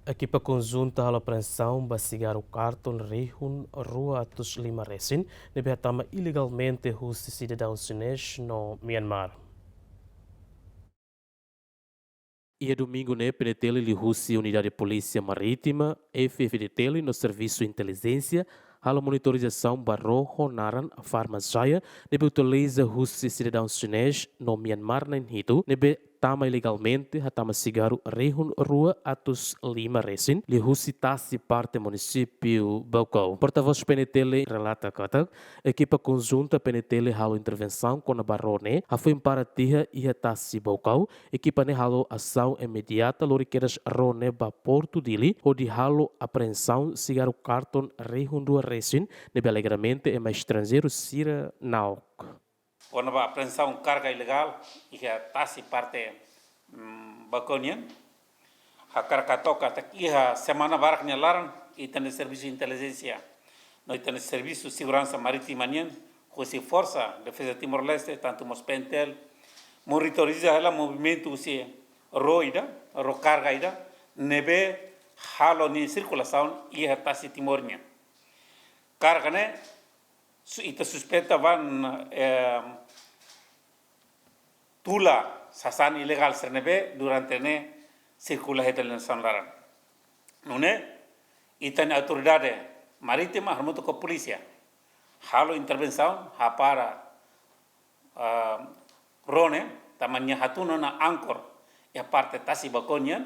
Ekipa konjunta hala apreensaun ba sigaru karton rehun rua atus lima resin nebe hatama ilegalmente husi sidadaun Xines no Myammar. Ia domingo ne penetele li husi unidade de polícia marítima FFDTele no serviço inteligência hala monitorização barro honaran a farmazaya nebe utiliza husi sidadaun Xines no Myammar na hitu nebe tama ilegalmente hatama sigaru rehun rua atus lima resin li husi tasi parte município Baucau. Porta-voz PNTele relata que equipa conjunta PNTele halo intervenção com a barone a foi para tia e tasi Baucau equipa ne halo ação imediata loriqueiras rone ba porto dili ou de halo apreensão sigaru karton rehun rua resin nebe alegramente é mais estrangeiro sira nauk. Quando a apreensão carga ilegal e a taxa parte baconian, a carga toca aqui a semana baraknya larang e tem serviço de inteligência, nós temos serviço de segurança marítima nian, com se força defesa Timor-Leste tanto mos pentel monitoriza ela movimento se roida, ro carga ida, nebe halo ni circulação e a taxa Timornya. Carga né itu suspeita van tula sasan ilegal sernebe durante ne circula hetel sanlaran. Nune itan autoridade marítima harmoto com polícia. Halo intervenção ha para rone tamannya hatuno na ancor e a parte tasi baconha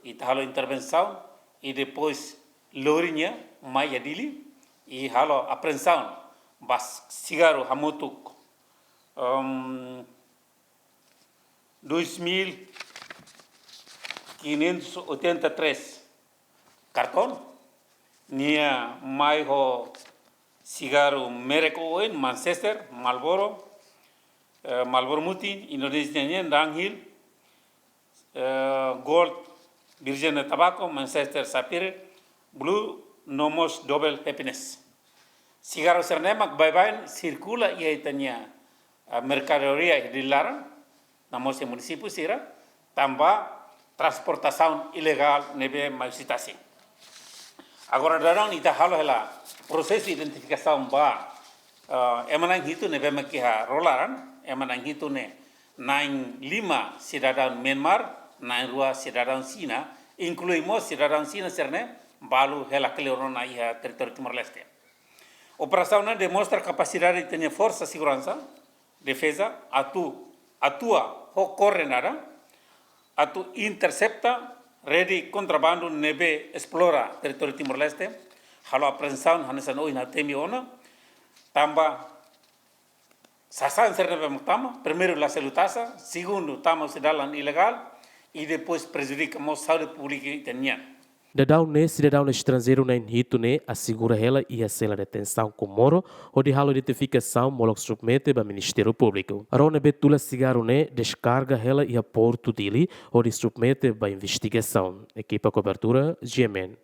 e halo intervenção e depois lorinya mai adili e halo apreensão bas sigaru hamutuk 2.583 karton nia mai ho sigaru merek oen Manchester Marlboro Mutin Indonesia nia Danghil Gold Virgin Tobacco Manchester Sapphire Blue Nomos Double Happiness. Sigaru sernemak bye-bye circula ia itanya mercadoria dilarang namos se município sira tambah transportação ilegal nebe maisitasi. Agora darang ita halo hela proses identificação ba emanang hitu nebe makiha rolaran emanang hitu ne 95 sidadaun Myanmar 92 sidadaun Xines incluímos sidadaun Xines serne balu hela kelorona ia território Timor-Leste. Operação demonstra a capacidade de ter força, segurança, defesa, atua, ocorre nada, intercepta, rede contrabando, nebe, explora território Timor-Leste, halo apreensão, hanesan oi na temi ona, tamba, sasan sernebe tama, primeiro la celutasa, segundo tama sidalan ilegal, e depois prejudicamos saúde pública italiana. Dadau ne sidadaun estrangeiro na inhito ne assegura ela e a sela detenção com moro ou de halo identificação molok submete para Ministério Público. Arona betula sigaru ne descarga ela e a porto dele ou de submete para investigação. Equipa cobertura Xines.